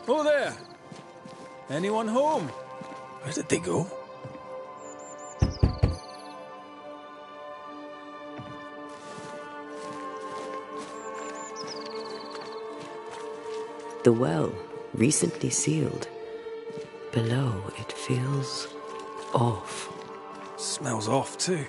Oh there! Anyone home? Where did they go? The well, recently sealed. Below, it feels off. Smells off too.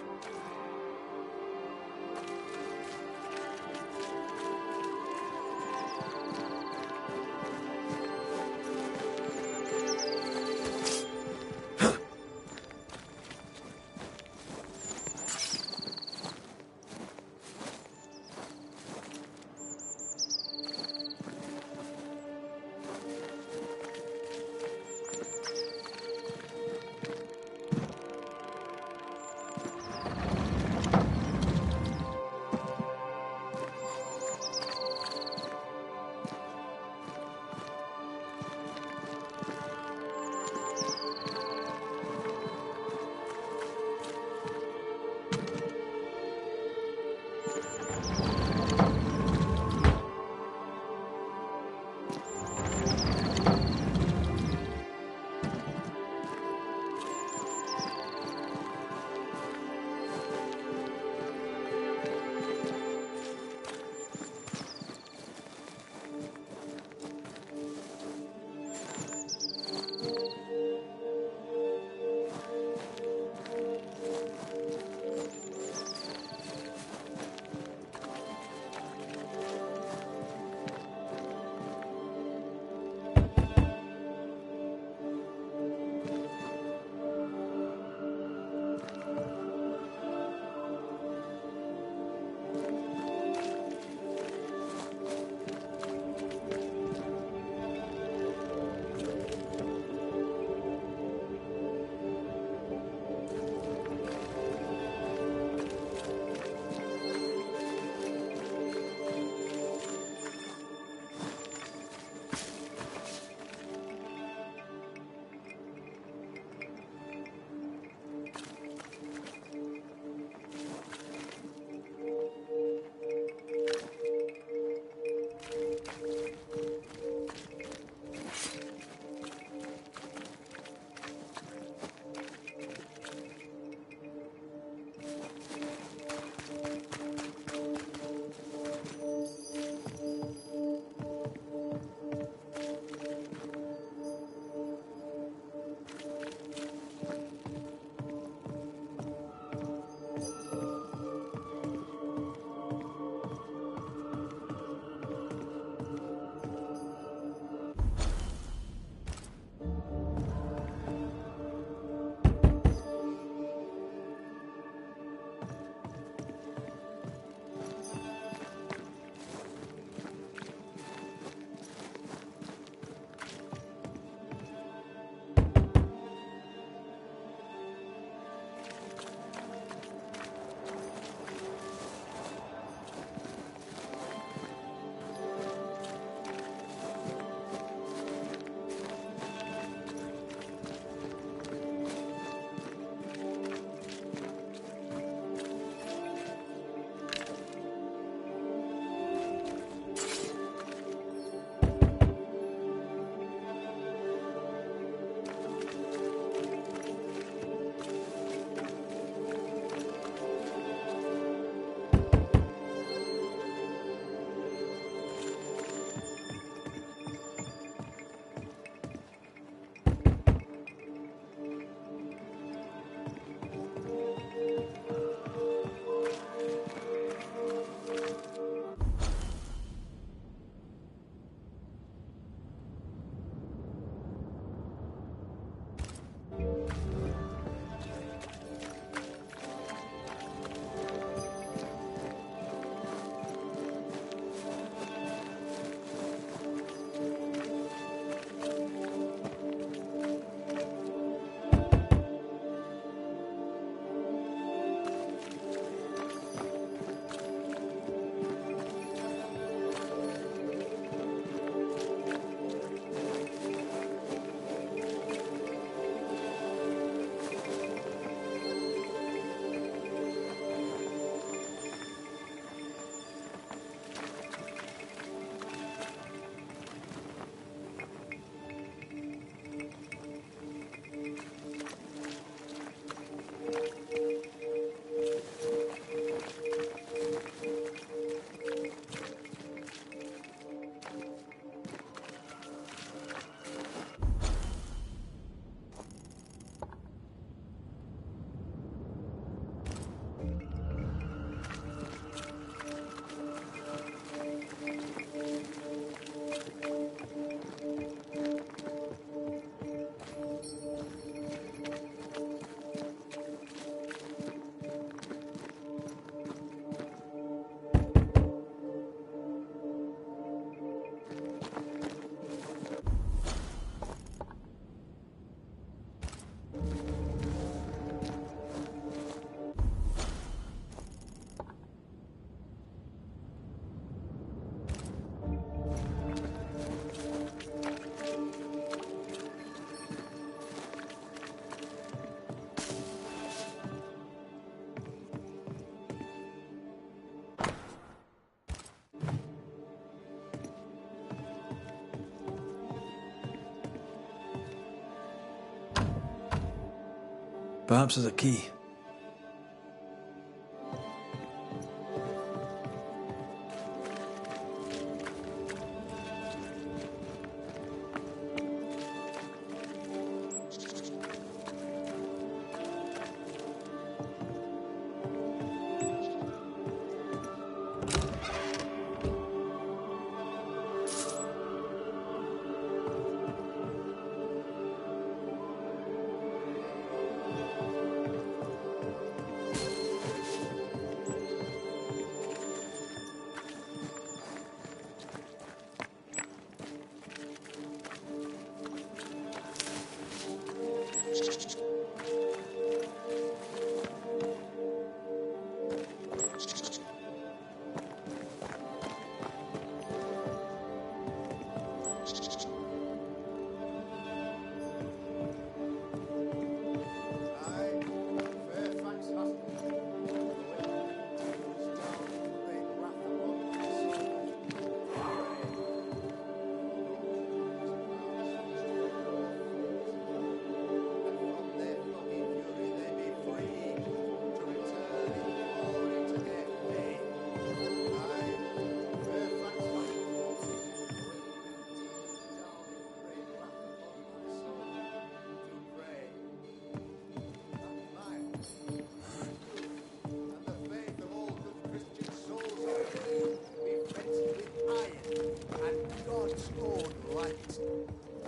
Perhaps there's a key.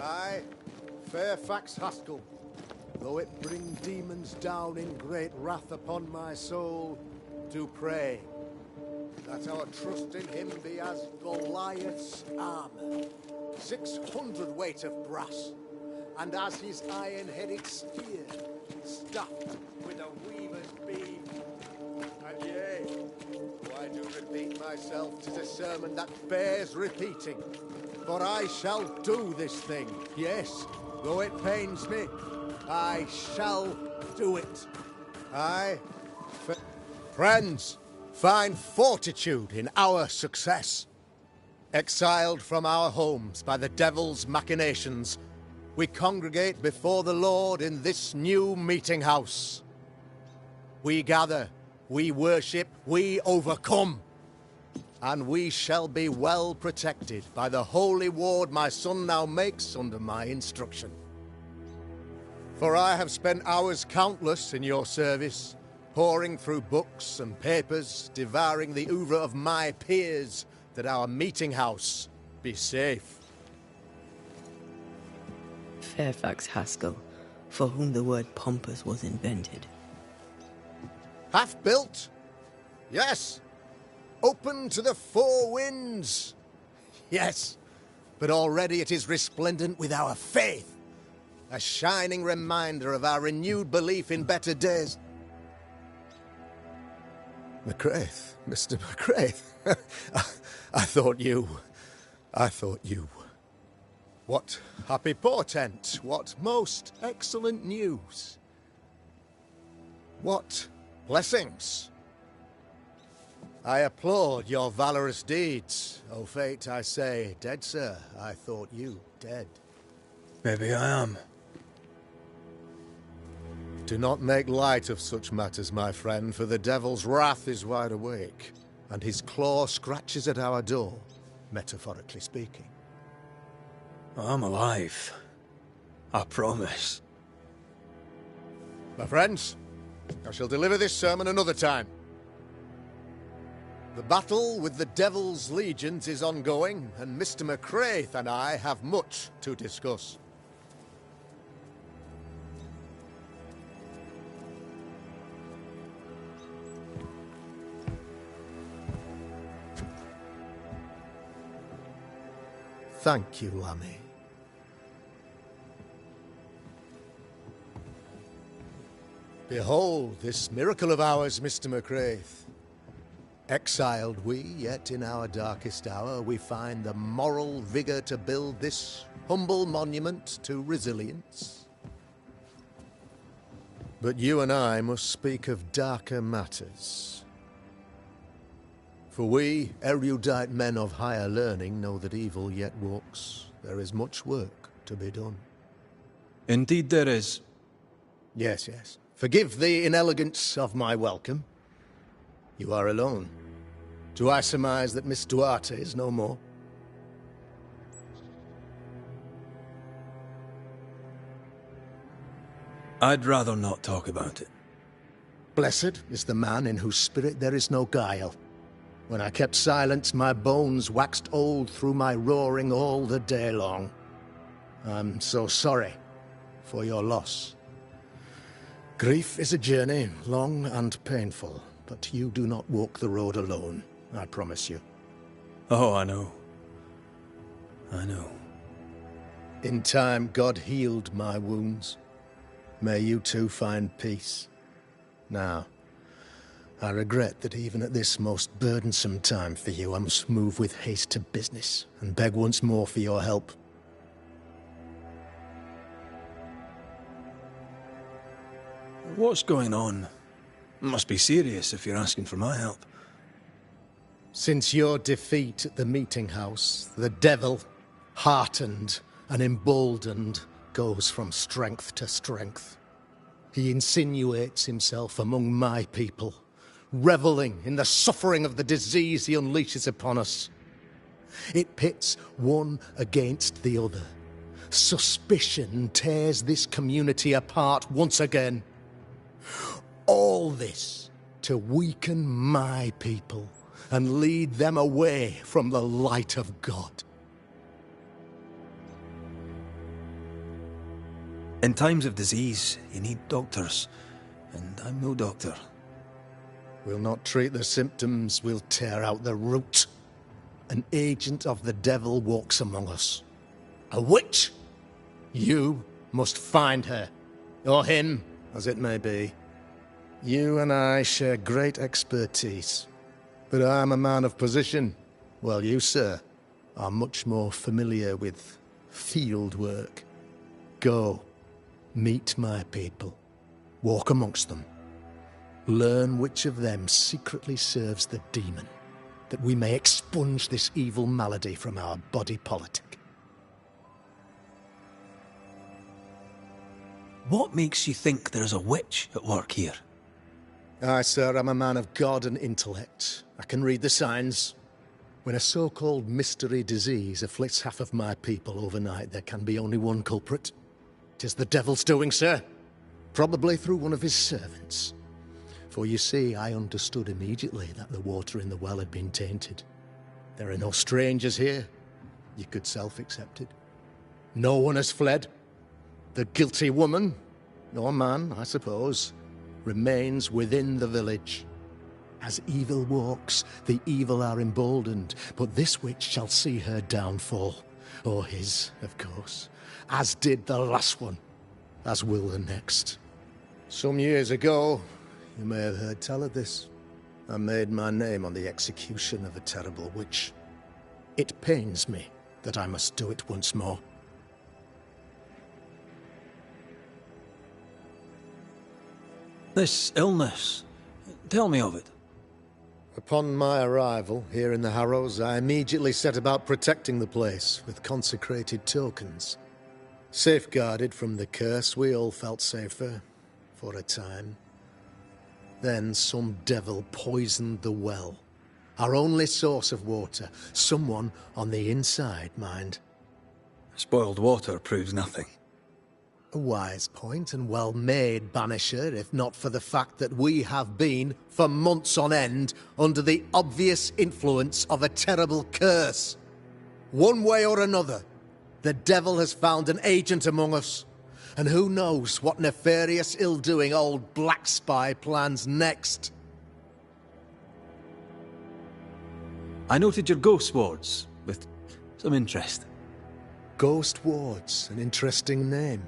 Aye, Fairfax Haskell, though it bring demons down in great wrath upon my soul, do pray that our trust in him be as Goliath's armor, 600 weight of brass, and as his iron-headed spear, stuffed with a weaver's beam. And yea, though I do repeat myself, 'tis a sermon that bears repeating. For I shall do this thing, yes, though it pains me, I shall do it. Friends, find fortitude in our success. Exiled from our homes by the devil's machinations, we congregate before the Lord in this new meeting house. We gather, we worship, we overcome. And we shall be well protected by the holy ward my son now makes under my instruction. For I have spent hours countless in your service, poring through books and papers, devouring the oeuvre of my peers, that our meeting house be safe. Fairfax Haskell, for whom the word pompous was invented. Half-built? Yes. Open to the four winds? Yes. But already it is resplendent with our faith. A shining reminder of our renewed belief in better days. McCraith, Mr. McCraith. I thought you. What happy portent, what most excellent news. What blessings. I applaud your valorous deeds. O fate, I say, dead sir, I thought you dead. Maybe I am. Do not make light of such matters, my friend, for the devil's wrath is wide awake, and his claw scratches at our door, metaphorically speaking. I'm alive. I promise. My friends, I shall deliver this sermon another time. The battle with the Devil's legions is ongoing, and Mr. McCraith and I have much to discuss. Thank you, Lammy. Behold this miracle of ours, Mr. McCraith. Exiled we, yet in our darkest hour we find the moral vigor to build this humble monument to resilience. But you and I must speak of darker matters. For we, erudite men of higher learning, know that evil yet walks. There is much work to be done. Indeed there is. Yes, yes. Forgive the inelegance of my welcome. You are alone. Do I surmise that Miss Duarte is no more? I'd rather not talk about it. Blessed is the man in whose spirit there is no guile. When I kept silence, my bones waxed old through my roaring all the day long. I'm so sorry for your loss. Grief is a journey, long and painful, but you do not walk the road alone, I promise you. Oh, I know. I know. In time, God healed my wounds. May you too find peace. Now, I regret that even at this most burdensome time for you, I must move with haste to business and beg once more for your help. What's going on? Must be serious if you're asking for my help. Since your defeat at the meeting house, the devil, heartened and emboldened, goes from strength to strength. He insinuates himself among my people, reveling in the suffering of the disease he unleashes upon us. It pits one against the other. Suspicion tears this community apart once again. All this to weaken my people and lead them away from the light of God. In times of disease, you need doctors, and I'm no doctor. We'll not treat the symptoms, we'll tear out the root. An agent of the devil walks among us. A witch! You must find her, or him, as it may be. You and I share great expertise, but I'm a man of position, while you, sir, are much more familiar with field work. Go, meet my people, walk amongst them, learn which of them secretly serves the demon, that we may expunge this evil malady from our body politic. What makes you think there's a witch at work here? Aye, sir, I'm a man of God and intellect. I can read the signs. When a so-called mystery disease afflicts half of my people overnight, there can be only one culprit. 'Tis the devil's doing, sir. Probably through one of his servants. For you see, I understood immediately that the water in the well had been tainted. There are no strangers here. You could self-accept it. No one has fled. The guilty woman, or man, I suppose, remains within the village. As evil walks, the evil are emboldened, but this witch shall see her downfall. Or his, of course. As did the last one, as will the next. Some years ago, you may have heard tell of this, I made my name on the execution of a terrible witch. It pains me that I must do it once more. This illness, tell me of it. Upon my arrival here in the Harrows, I immediately set about protecting the place with consecrated tokens. Safeguarded from the curse, we all felt safer, for a time. Then some devil poisoned the well, our only source of water. Someone on the inside, mind. Spoiled water proves nothing. A wise point and well made, Banisher, if not for the fact that we have been, for months on end, under the obvious influence of a terrible curse. One way or another, the devil has found an agent among us, and who knows what nefarious ill-doing old Black Spy plans next. I noted your ghost wards with some interest. Ghost wards, an interesting name.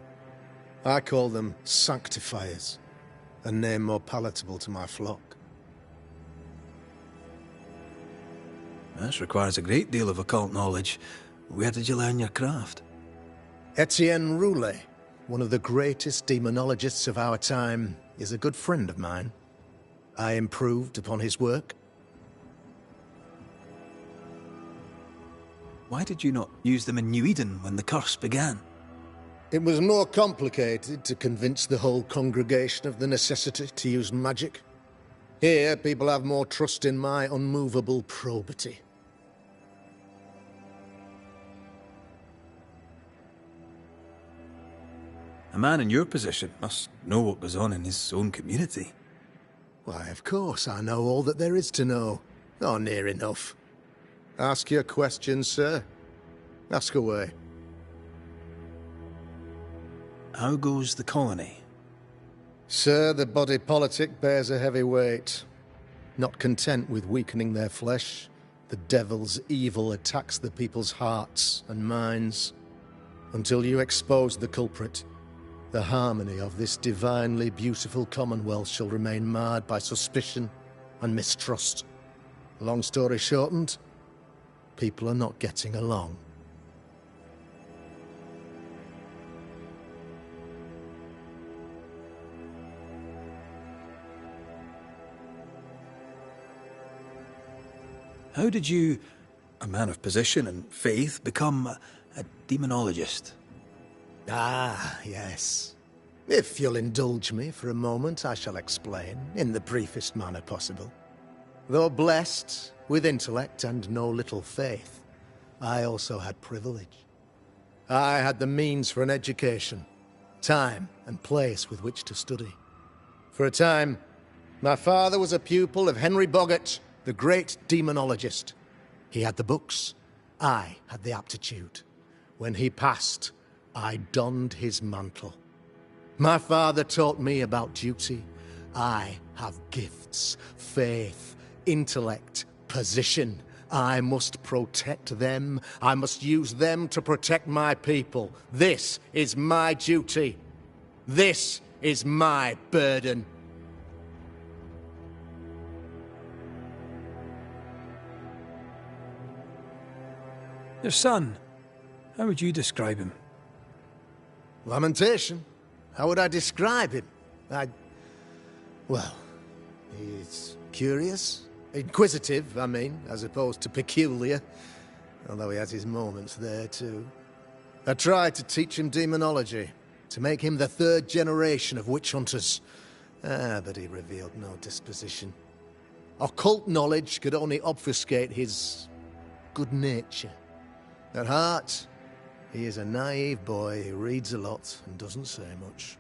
I call them sanctifiers, a name more palatable to my flock. This requires a great deal of occult knowledge. Where did you learn your craft? Etienne Roulet, one of the greatest demonologists of our time, is a good friend of mine. I improved upon his work. Why did you not use them in New Eden when the curse began? It was more complicated to convince the whole congregation of the necessity to use magic. Here, people have more trust in my unmovable probity. A man in your position must know what goes on in his own community. Why, of course I know all that there is to know. Or near enough. Ask your questions, sir. Ask away. How goes the colony? Sir, the body politic bears a heavy weight. Not content with weakening their flesh, the devil's evil attacks the people's hearts and minds. Until you expose the culprit, the harmony of this divinely beautiful commonwealth shall remain marred by suspicion and mistrust. Long story shortened, people are not getting along. How did you, a man of position and faith, become a demonologist? Ah, yes. If you'll indulge me for a moment, I shall explain, in the briefest manner possible. Though blessed with intellect and no little faith, I also had privilege. I had the means for an education, time and place with which to study. For a time, my father was a pupil of Henry Boggart, the great demonologist. He had the books, I had the aptitude. When he passed, I donned his mantle. My father taught me about duty. I have gifts, faith, intellect, position. I must protect them. I must use them to protect my people. This is my duty. This is my burden. Your son, how would you describe him? Lamentation? How would I describe him? Well, he's curious. Inquisitive, I mean, as opposed to peculiar. Although he has his moments there, too. I tried to teach him demonology, to make him the third generation of witch hunters. But he revealed no disposition. Occult knowledge could only obfuscate his good nature. At heart, he is a naive boy who reads a lot and doesn't say much.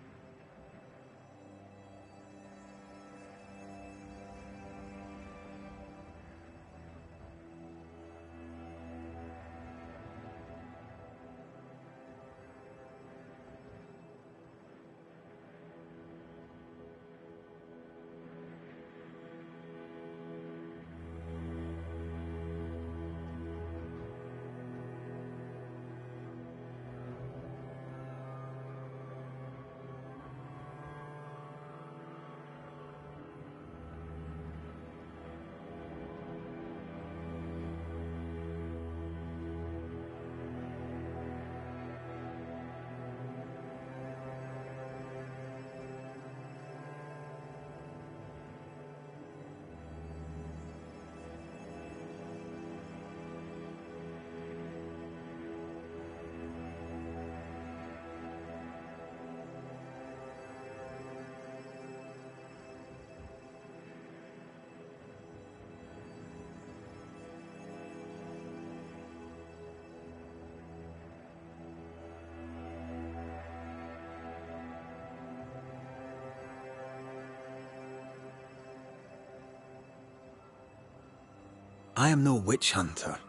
I am no witch hunter.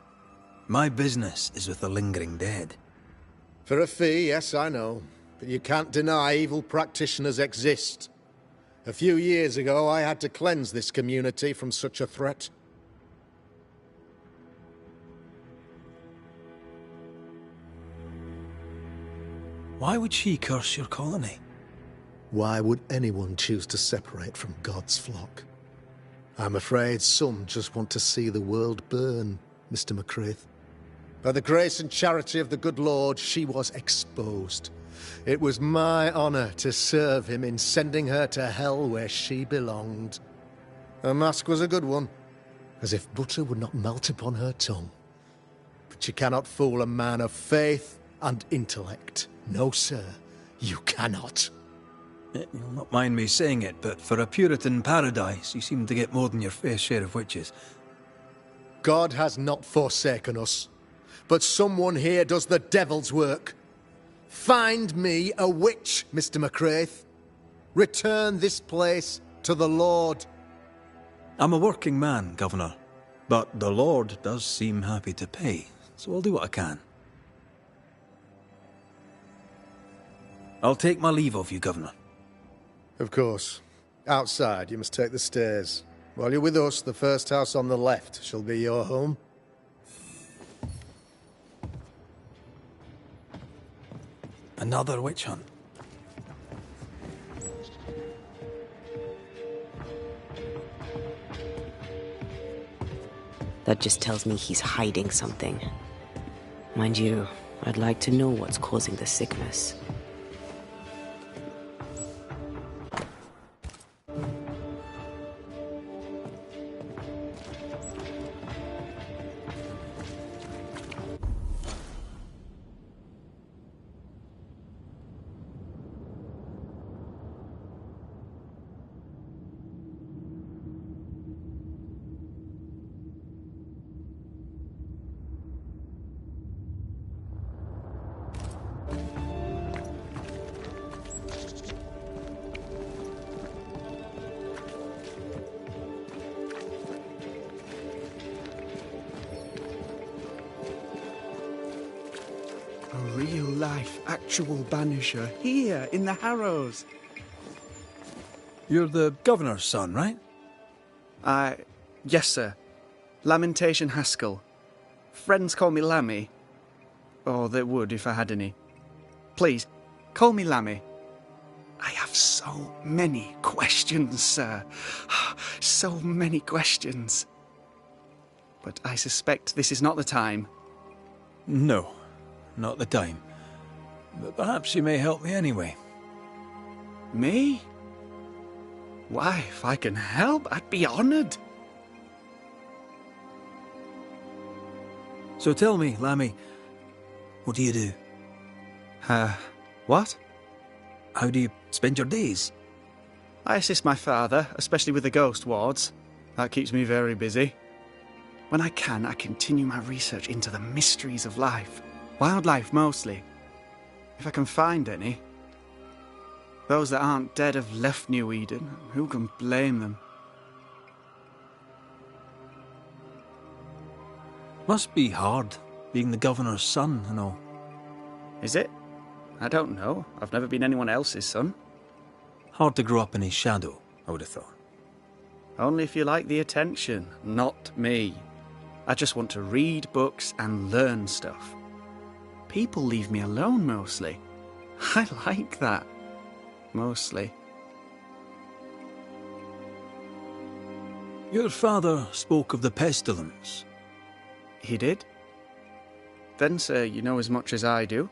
My business is with the lingering dead. For a fee, yes, I know. But you can't deny evil practitioners exist. A few years ago, I had to cleanse this community from such a threat. Why would she curse your colony? Why would anyone choose to separate from God's flock? I'm afraid some just want to see the world burn, Mr. McCraith. By the grace and charity of the good Lord, she was exposed. It was my honor to serve him in sending her to hell where she belonged. Her mask was a good one, as if butter would not melt upon her tongue. But you cannot fool a man of faith and intellect. No, sir, you cannot. You'll not mind me saying it, but for a Puritan paradise, you seem to get more than your fair share of witches. God has not forsaken us, but someone here does the devil's work. Find me a witch, Mr. McCraith. Return this place to the Lord. I'm a working man, Governor, but the Lord does seem happy to pay, so I'll do what I can. I'll take my leave of you, Governor. Of course. Outside, you must take the stairs. While you're with us, the first house on the left shall be your home. Another witch hunt. That just tells me he's hiding something. Mind you, I'd like to know what's causing the sickness. A real-life, actual Banisher here in the Harrows. You're the Governor's son, right? Yes, sir. Lamentation Haskell. Friends call me Lammy. Or they would if I had any. Please, call me Lammy. I have so many questions, sir. So many questions. But I suspect this is not the time. No, not the time. But perhaps you may help me anyway. Me? Why, if I can help, I'd be honoured. So tell me, Lammy, what do you do? What? How do you spend your days? I assist my father, especially with the ghost wards. That keeps me very busy. When I can, I continue my research into the mysteries of life. Wildlife, mostly. If I can find any. Those that aren't dead have left New Eden. Who can blame them? Must be hard, being the Governor's son and all. Is it? I don't know. I've never been anyone else's son. Hard to grow up in his shadow, I would have thought. Only if you like the attention, not me. I just want to read books and learn stuff. People leave me alone, mostly. I like that. Mostly. Your father spoke of the pestilence. He did? Then, sir, you know as much as I do.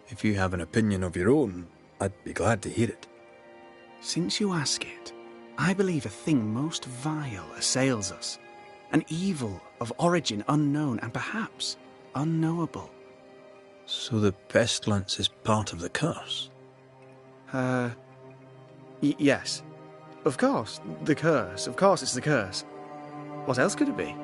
If you have an opinion of your own, I'd be glad to hear it. Since you ask it, I believe a thing most vile assails us. An evil of origin unknown and perhaps unknowable. So the pestilence is part of the curse? Yes. Of course, the curse. Of course it's the curse. What else could it be?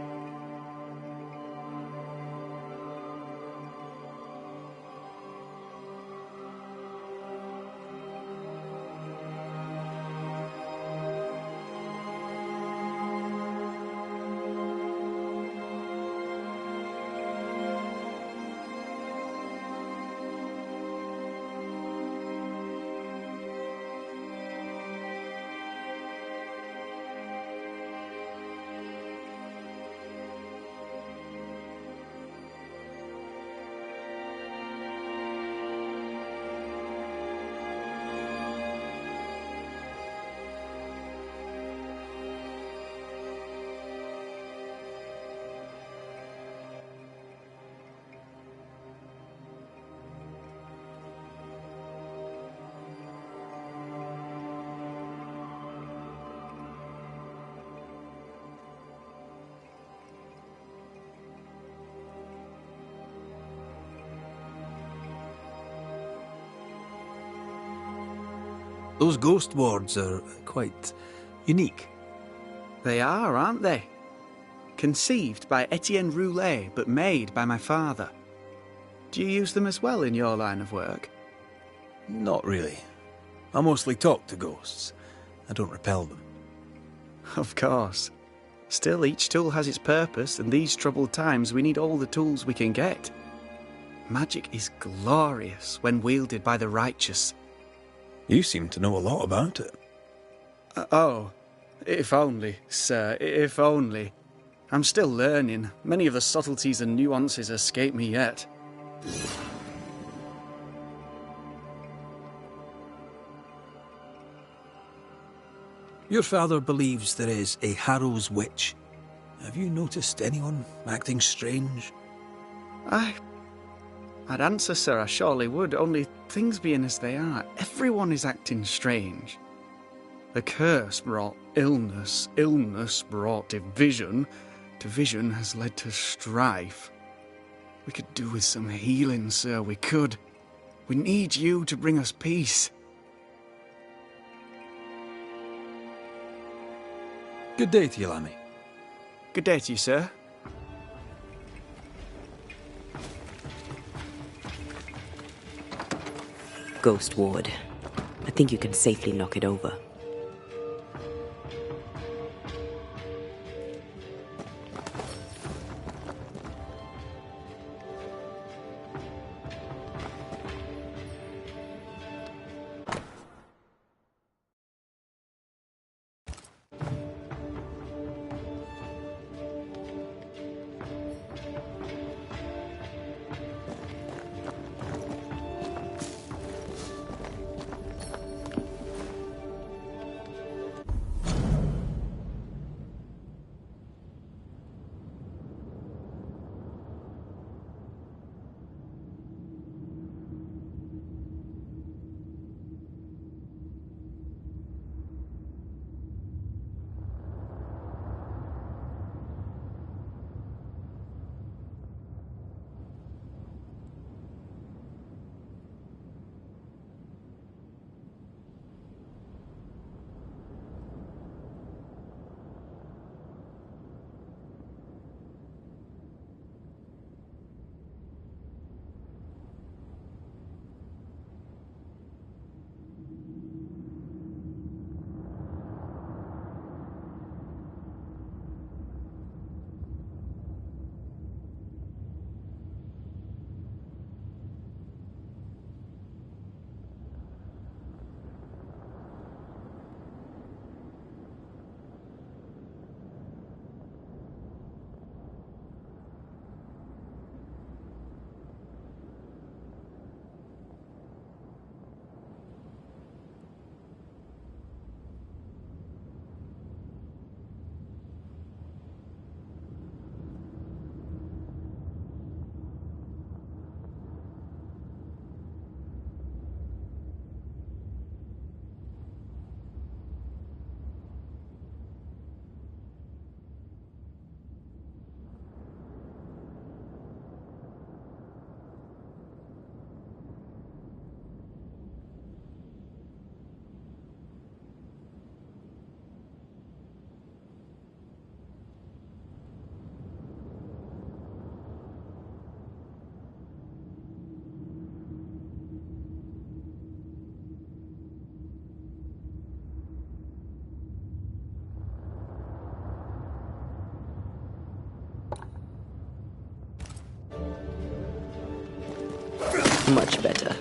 Those ghost wards are quite unique. They are, aren't they? Conceived by Etienne Roulet, but made by my father. Do you use them as well in your line of work? Not really. I mostly talk to ghosts. I don't repel them. Of course. Still, each tool has its purpose, and these troubled times we need all the tools we can get. Magic is glorious when wielded by the righteous. You seem to know a lot about it. Oh, if only, sir, if only. I'm still learning. Many of the subtleties and nuances escape me yet. Your father believes there is a Harrow's witch. Have you noticed anyone acting strange? I'd answer, sir, I surely would, only things being as they are, everyone is acting strange. The curse brought illness, illness brought division, division has led to strife. We could do with some healing, sir, we could. We need you to bring us peace. Good day to you, Lammy. Good day to you, sir. Ghost ward. I think you can safely knock it over. Much better.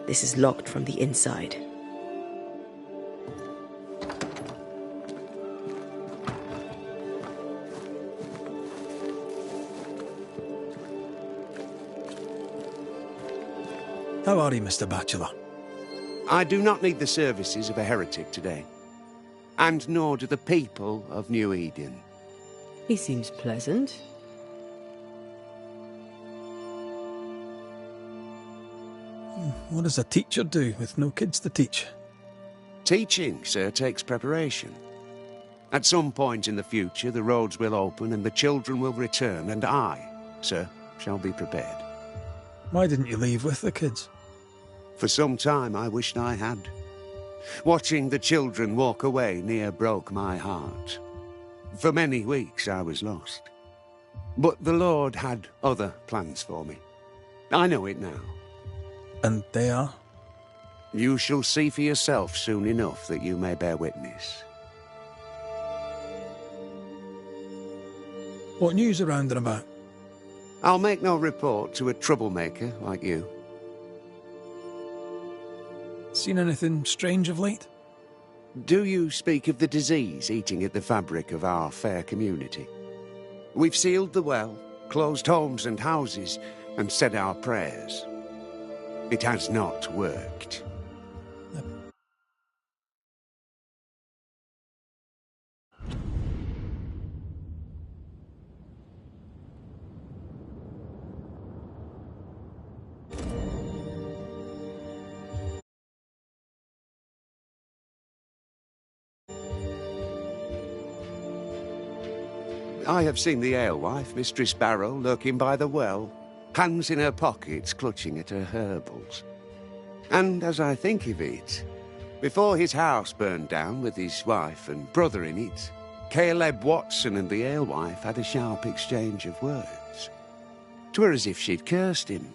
This is locked from the inside. How are you, Mr. Bachelor? I do not need the services of a heretic today. And nor do the people of New Eden. He seems pleasant. What does a teacher do with no kids to teach? Teaching, sir, takes preparation. At some point in the future, the roads will open and the children will return, and I, sir, shall be prepared. Why didn't you leave with the kids? For some time I wished I had. Watching the children walk away near broke my heart. For many weeks I was lost. But the Lord had other plans for me. I know it now. And they are? You shall see for yourself soon enough that you may bear witness. What news around and about? I'll make no report to a troublemaker like you. Seen anything strange of late? Do you speak of the disease eating at the fabric of our fair community? We've sealed the well, closed homes and houses, and said our prayers. It has not worked. I have seen the alewife, Mistress Barrow, lurking by the well, hands in her pockets clutching at her herbals. And as I think of it, before his house burned down with his wife and brother in it, Caleb Watson and the alewife had a sharp exchange of words. 'Twere as if she'd cursed him.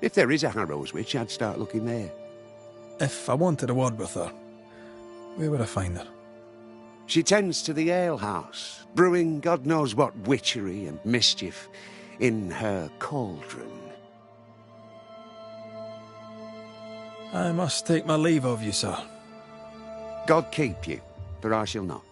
If there is a Harrow's witch, I'd start looking there. If I wanted a word with her, where would I find her? She tends to the alehouse, brewing God knows what witchery and mischief in her cauldron. I must take my leave of you, sir. God keep you, for I shall not.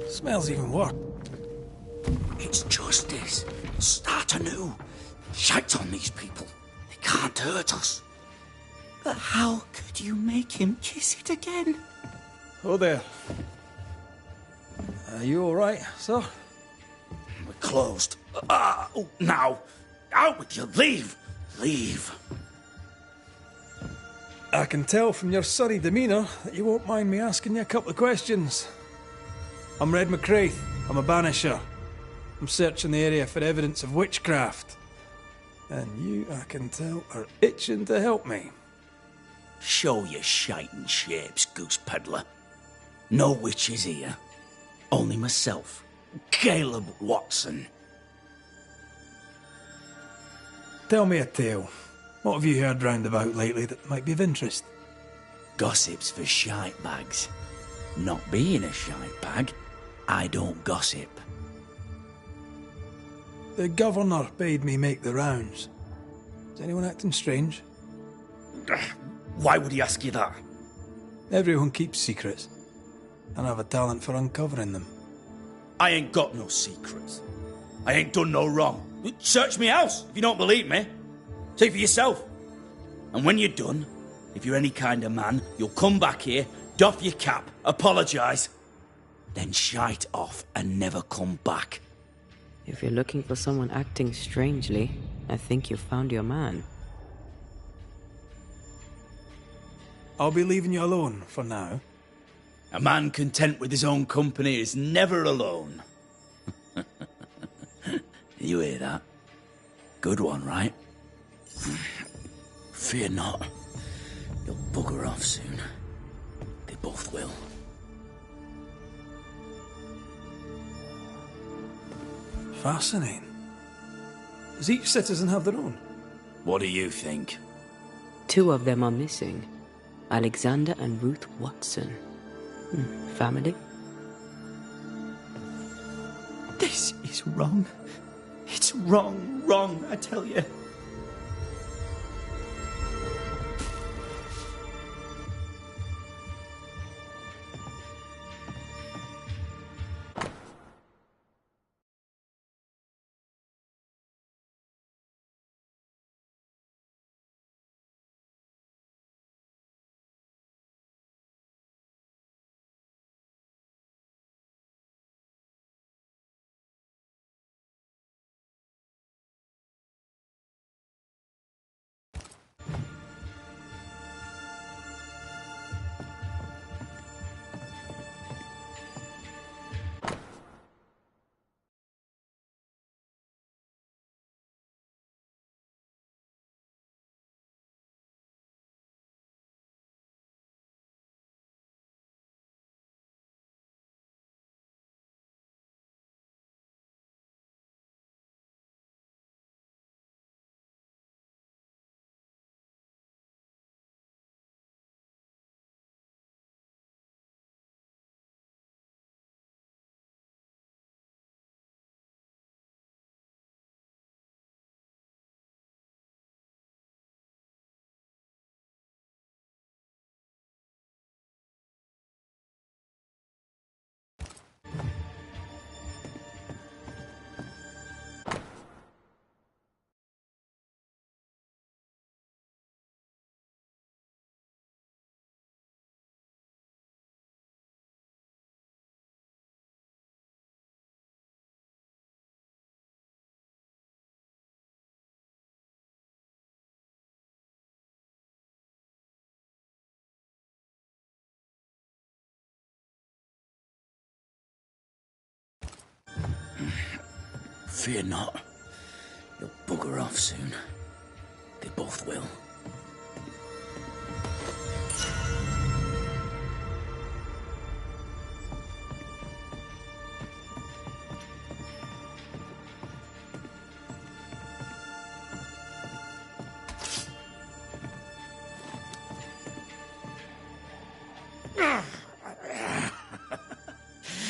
Smells even worse. It's justice. Start anew. Shite on these people. They can't hurt us. But how could you make him kiss it again? Oh, there. Are you all right, sir? We're closed. Oh, now. Out with you! Leave! Leave! I can tell from your Surrey demeanour that you won't mind me asking you a couple of questions. I'm Red McCraith. I'm a banisher. I'm searching the area for evidence of witchcraft. And you, I can tell, are itching to help me. Show your shiting shapes, goose peddler. No witches here. Only myself, Caleb Watson. Tell me a tale. What have you heard round about lately that might be of interest? Gossip's for shite bags. Not being a shite bag, I don't gossip. The governor bade me make the rounds. Is anyone acting strange? Why would he ask you that? Everyone keeps secrets, and I have a talent for uncovering them. I ain't got no secrets. I ain't done no wrong. Search me house if you don't believe me. See for yourself. And when you're done, if you're any kind of man, you'll come back here, doff your cap, apologise, then shite off and never come back. If you're looking for someone acting strangely, I think you've found your man. I'll be leaving you alone for now. A man content with his own company is never alone. You hear that? Good one, right? Fear not. You'll bugger off soon. They both will. Fascinating. Does each citizen have their own? What do you think? 2 of them are missing. Alexander and Ruth Watson. Family? This is wrong. It's wrong, I tell you. Fear not. You'll bugger off soon. They both will.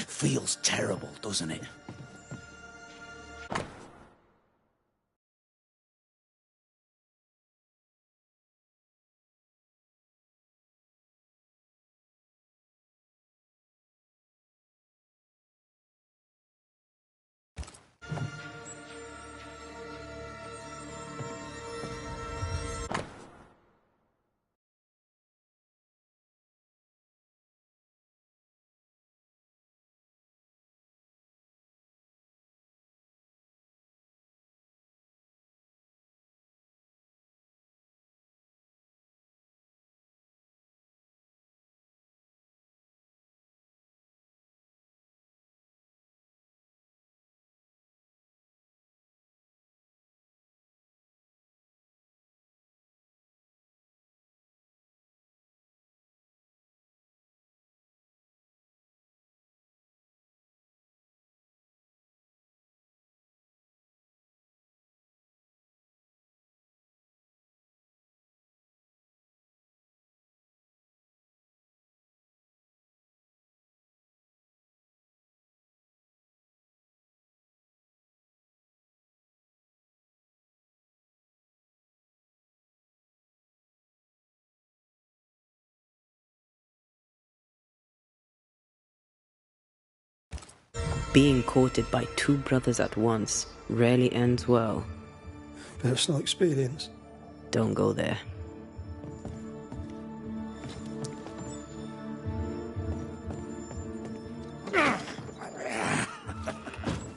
Feels terrible, doesn't it? Being courted by two brothers at once rarely ends well. Personal experience. Don't go there.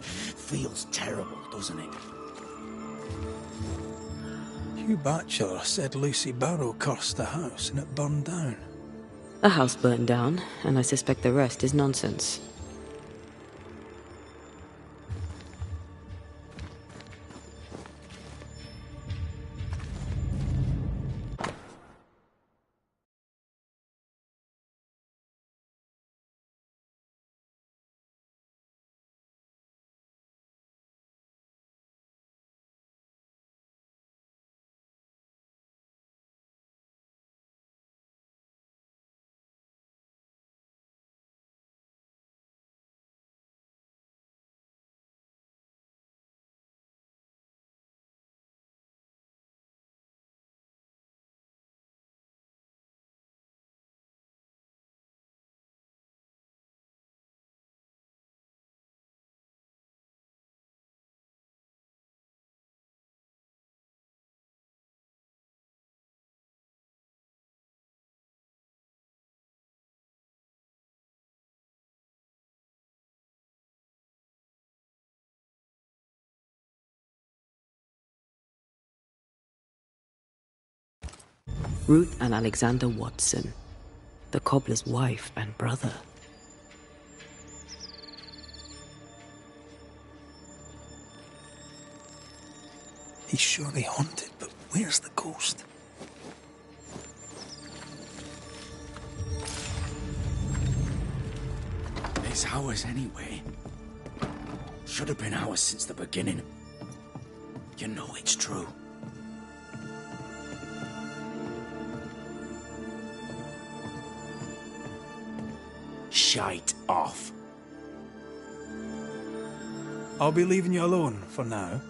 Feels terrible, doesn't it? Hugh Batchelor said Lucy Barrow cursed the house and it burned down. The house burned down, and I suspect the rest is nonsense. Ruth and Alexander Watson, the cobbler's wife and brother. He's surely haunted, but where's the ghost? It's ours anyway. Should have been ours since the beginning. You know it's true. Shite off. I'll be leaving you alone for now.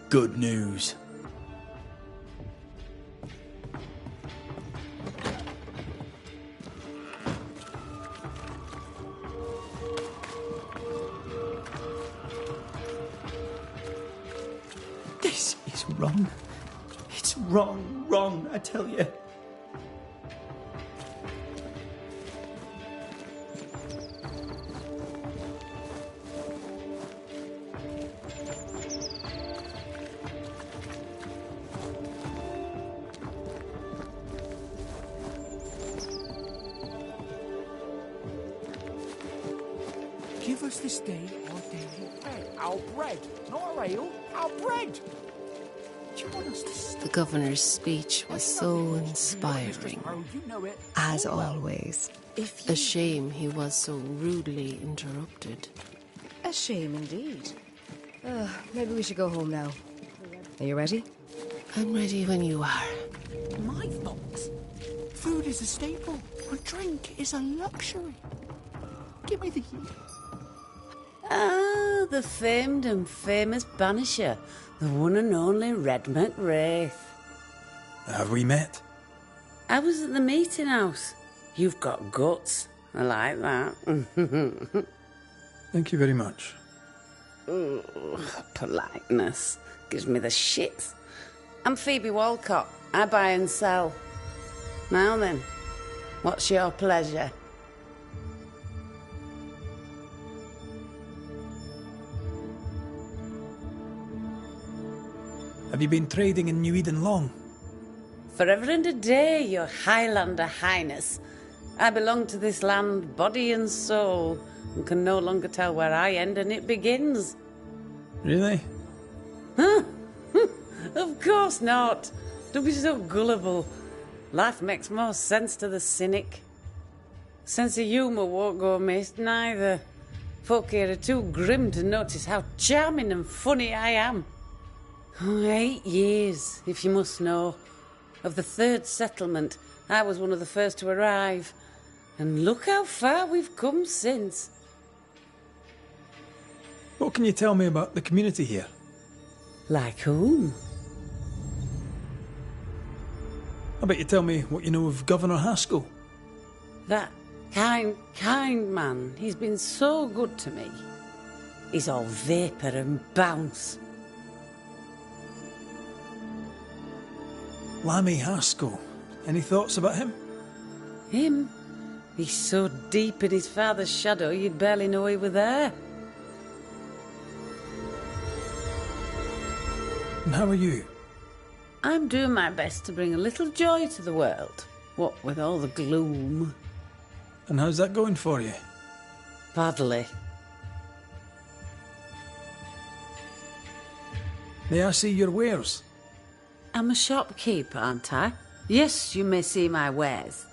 Good news. This is wrong. It's wrong, I tell you. Give us this day our daily bread. Our bread, not our ale, our bread. Do you want us to stop? The governor's speech was so inspiring, as always. A shame he was so rudely interrupted. A shame indeed. Maybe we should go home now. Are you ready? I'm ready when you are. My thoughts. Food is a staple. A drink is a luxury. Give me the... Ah, the famed and famous Banisher, the one and only Red McWraith. Have we met? I was at the meeting house. You've got guts. I like that. Thank you very much. Ooh, politeness gives me the shits. I'm Phoebe Walcott. I buy and sell. Now then, what's your pleasure? Have you been trading in New Eden long? Forever and a day, your Highlander Highness. I belong to this land, body and soul, and can no longer tell where I end and it begins. Really? Huh? Of course not. Don't be so gullible. Life makes more sense to the cynic. Sense of humour won't go amiss, neither. Folk here are too grim to notice how charming and funny I am. 8 years, if you must know. Of the third settlement, I was one of the first to arrive. And look how far we've come since. What can you tell me about the community here? Like whom? I bet you tell me what you know of Governor Haskell. That kind man. He's been so good to me. He's all vapour and bounce. Lammy Haskell. Any thoughts about him? Him? He's so deep in his father's shadow you'd barely know he were there. And how are you? I'm doing my best to bring a little joy to the world. What with all the gloom. And how's that going for you? Badly. May I see your wares? I'm a shopkeeper, aren't I? Yes, you may see my wares.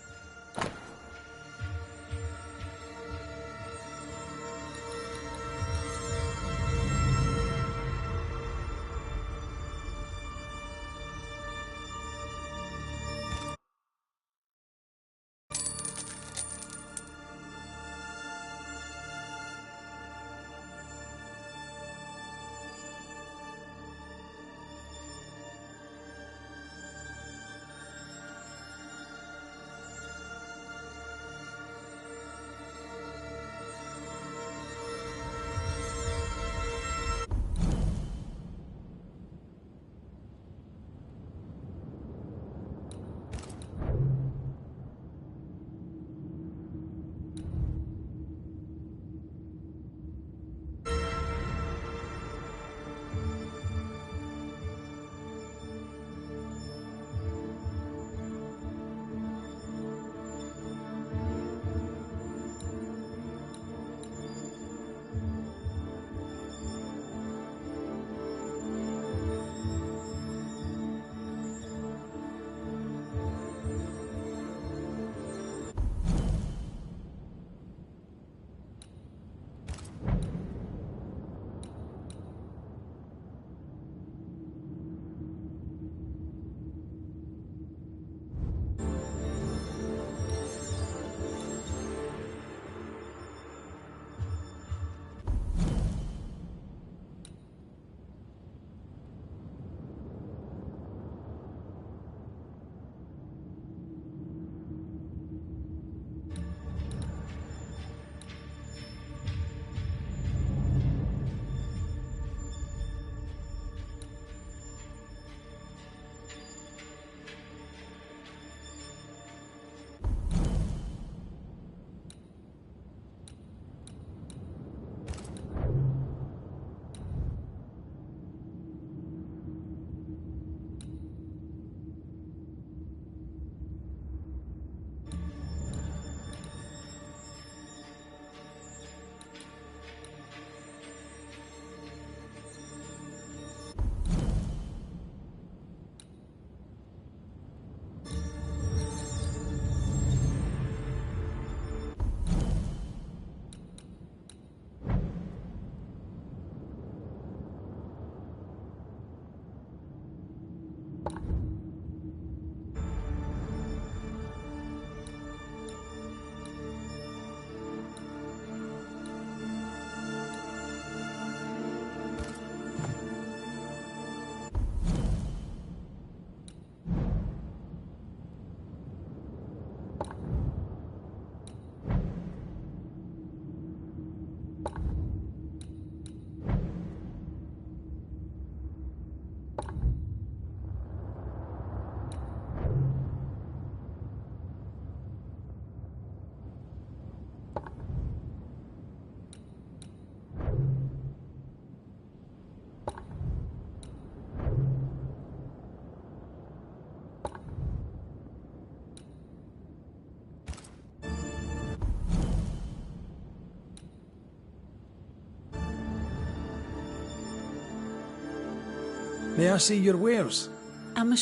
May I see your wares? I'm a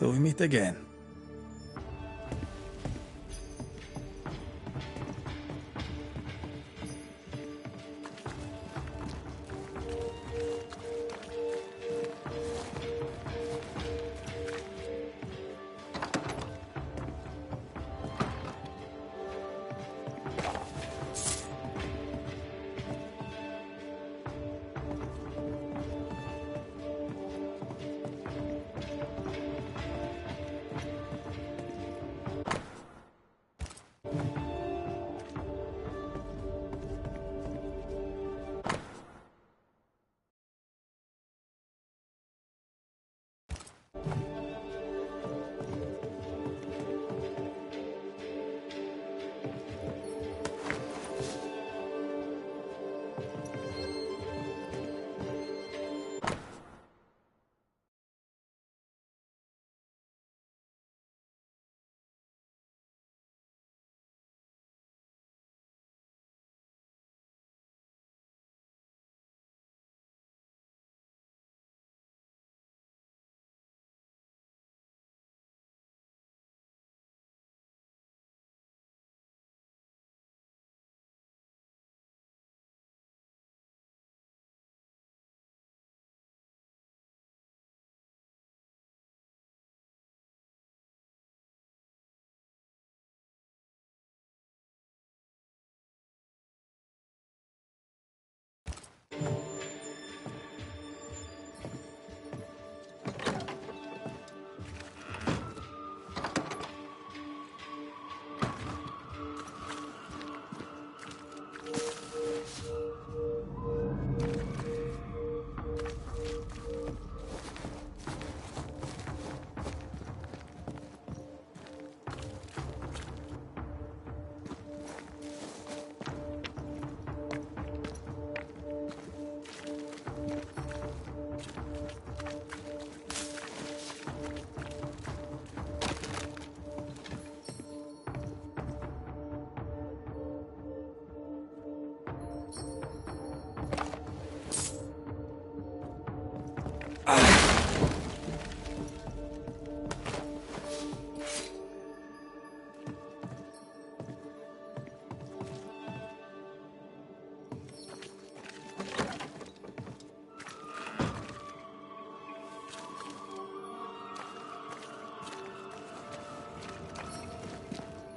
till we meet again.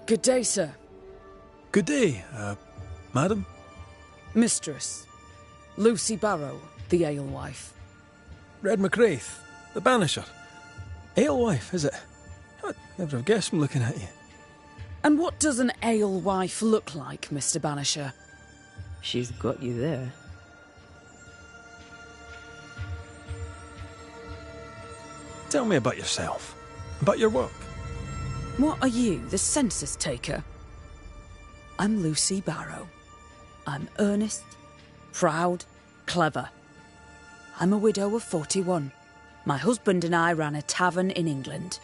Good day, sir. Good day, madam. Mistress. Lucy Barrow, the alewife. Red McCraith, the Banisher. Alewife, is it? I'd never have guessed from looking at you. And what does an alewife look like, Mr. Banisher? She's got you there. Tell me about yourself. About your work. What are you, the census taker? I'm Lucy Barrow. I'm earnest, proud, clever. I'm a widow of 41. My husband and I ran a tavern in England.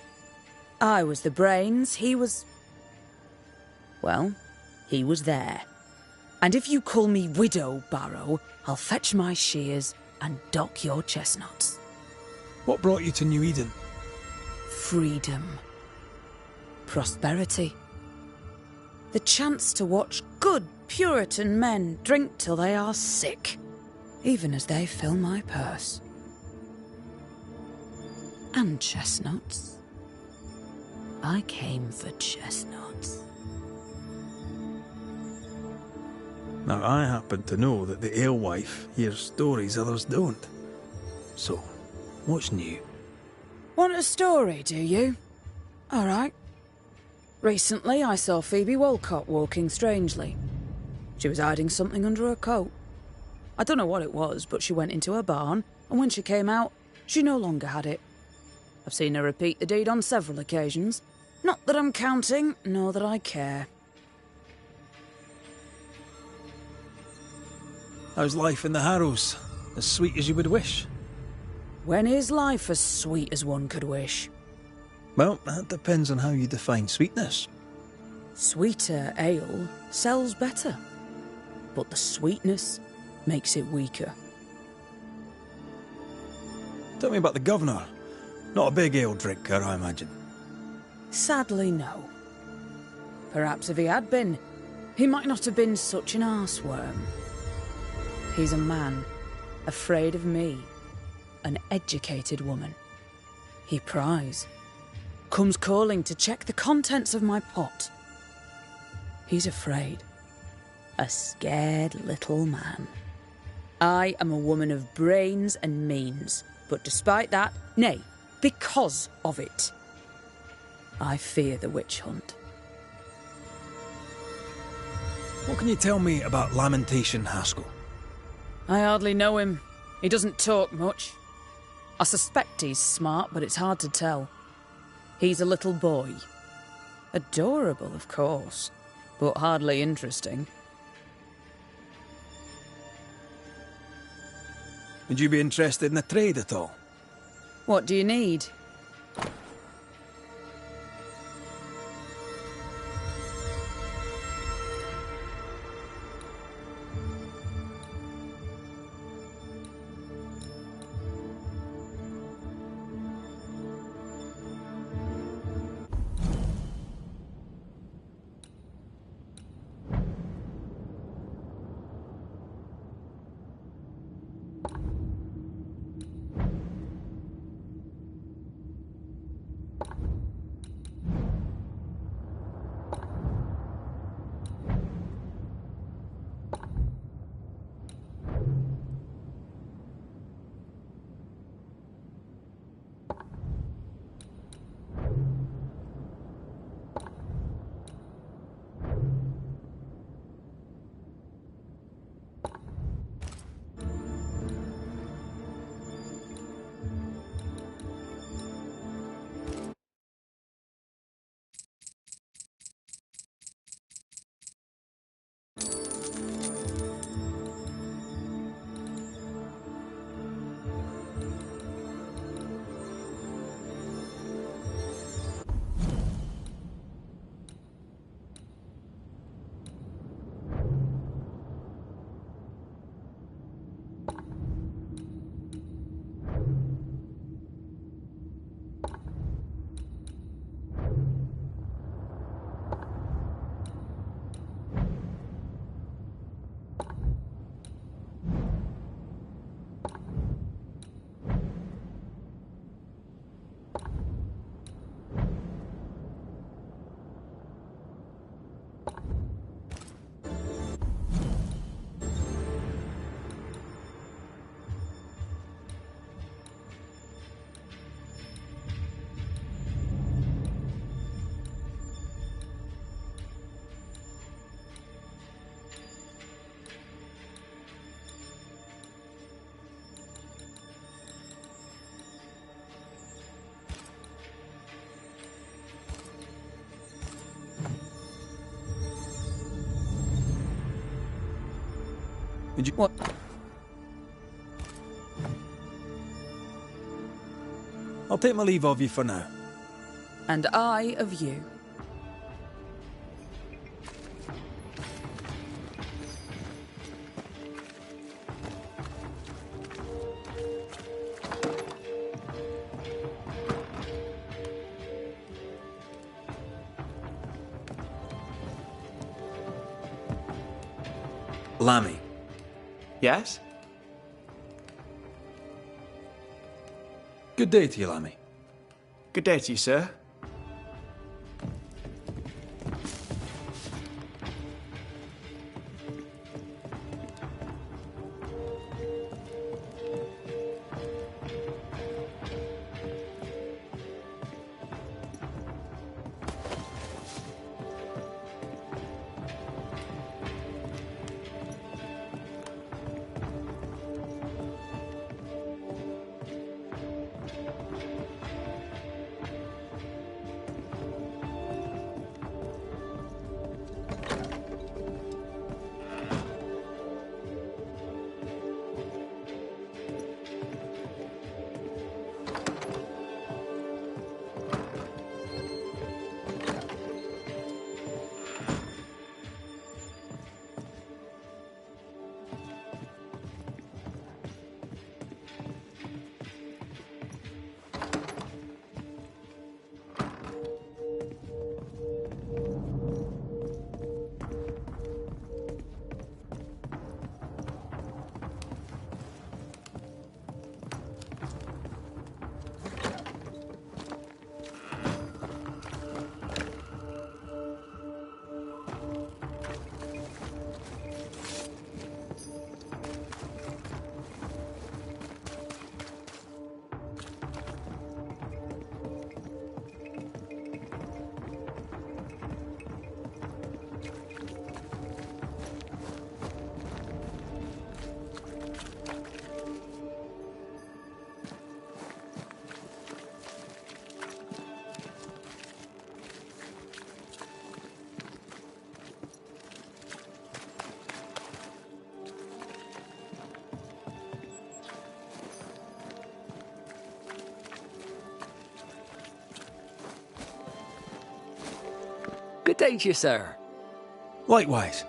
I was the brains, he was... well, he was there. And if you call me Widow Barrow, I'll fetch my shears and dock your chestnuts. What brought you to New Eden? Freedom. Prosperity. The chance to watch good Puritan men drink till they are sick, even as they fill my purse. And chestnuts. I came for chestnuts. Now, I happen to know that the alewife hears stories others don't. So, what's new? Want a story, do you? All right. Recently, I saw Phoebe Walcott walking strangely. She was hiding something under her coat. I don't know what it was, but she went into her barn, and when she came out, she no longer had it. I've seen her repeat the deed on several occasions. Not that I'm counting, nor that I care. How's life in the Harrows? As sweet as you would wish? When is life as sweet as one could wish? Well, that depends on how you define sweetness. Sweeter ale sells better, but the sweetness makes it weaker. Tell me about the governor. Not a big ale drinker, I imagine. Sadly, no. Perhaps if he had been, he might not have been such an arseworm. He's a man, afraid of me, an educated woman. He pries, comes calling to check the contents of my pot. He's afraid. A scared little man. I am a woman of brains and means, but despite that, nay, because of it, I fear the witch hunt. What can you tell me about Lamentation Haskell? I hardly know him. He doesn't talk much. I suspect he's smart, but it's hard to tell. He's a little boy. Adorable, of course, but hardly interesting. Would you be interested in a trade at all? What do you need? Would you... What? I'll take my leave of you for now. And I of you. Lammy. Yes? Good day to you, Lammy. Good day to you, sir. Good day to you, sir. Likewise.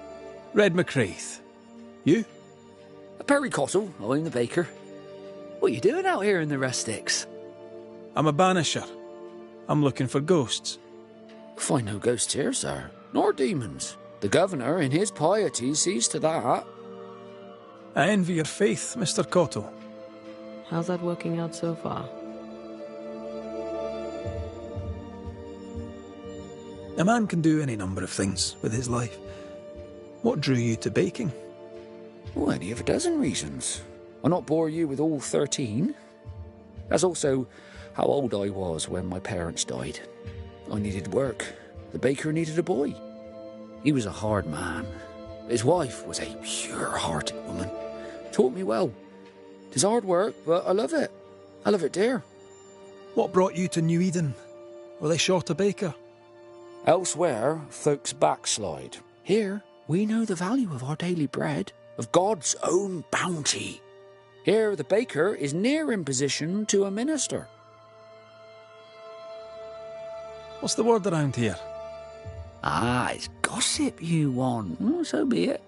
Red McCraith. You? Perry Cottle, I'm the baker. What are you doing out here in the rustics? I'm a banisher. I'm looking for ghosts. Find no ghosts here, sir, nor demons. The governor, in his piety, sees to that. I envy your faith, Mr. Cottle. How's that working out so far? A man can do any number of things with his life. What drew you to baking? Oh, any of a dozen reasons. I'll not bore you with all 13. That's also how old I was when my parents died. I needed work. The baker needed a boy. He was a hard man. His wife was a pure-hearted woman. Taught me well. 'Tis hard work, but I love it. I love it, dear. What brought you to New Eden? Were they short a baker? Elsewhere, folks backslide. Here, we know the value of our daily bread, of God's own bounty. Here, the baker is near in position to a minister. What's the word around here? Ah, it's gossip you want. Oh, so be it.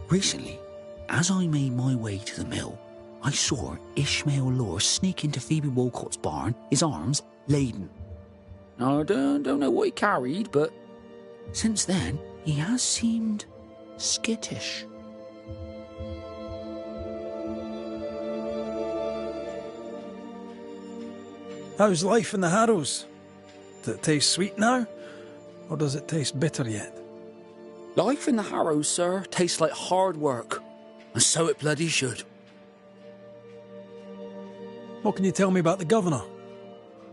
Recently, as I made my way to the mill, I saw Ishmael Law sneak into Phoebe Walcott's barn, his arms laden. Now, I don't know what he carried, but since then, he has seemed skittish. How's life in the Harrows? Does it taste sweet now? Or does it taste bitter yet? Life in the Harrows, sir, tastes like hard work. And so it bloody should. What can you tell me about the governor?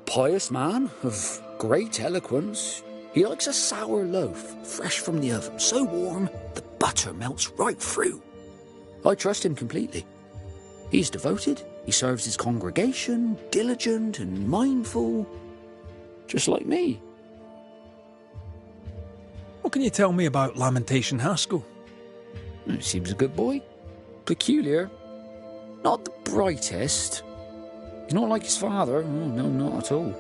Pious man of great eloquence. He likes a sour loaf, fresh from the oven, so warm the butter melts right through. I trust him completely. He's devoted, he serves his congregation, diligent and mindful, just like me. What can you tell me about Lamentation Haskell? He seems a good boy. Peculiar. Not the brightest. He's not like his father. Oh, no, not at all.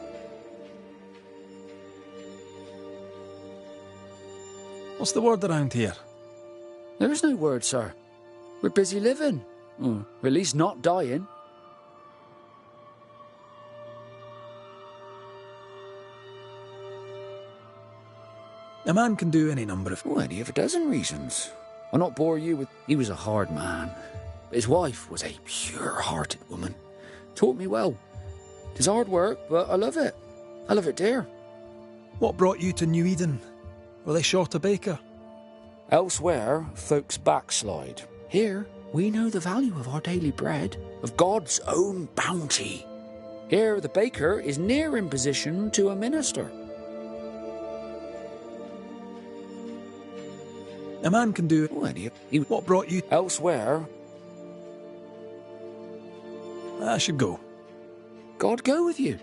What's the word around here? There is no word, sir. We're busy living. Or at least not dying. A man can do any number of... Oh, any of a dozen reasons. I'll not bore you with... He was a hard man. His wife was a pure-hearted woman. Taught me well. 'Tis hard work, but I love it. I love it, dear. What brought you to New Eden? Were they short a baker? Elsewhere, folks backslide. Here, we know the value of our daily bread, of God's own bounty. Here, the baker is near in position to a minister. A man can do... Oh, what brought you... Elsewhere... I should go. God go with you.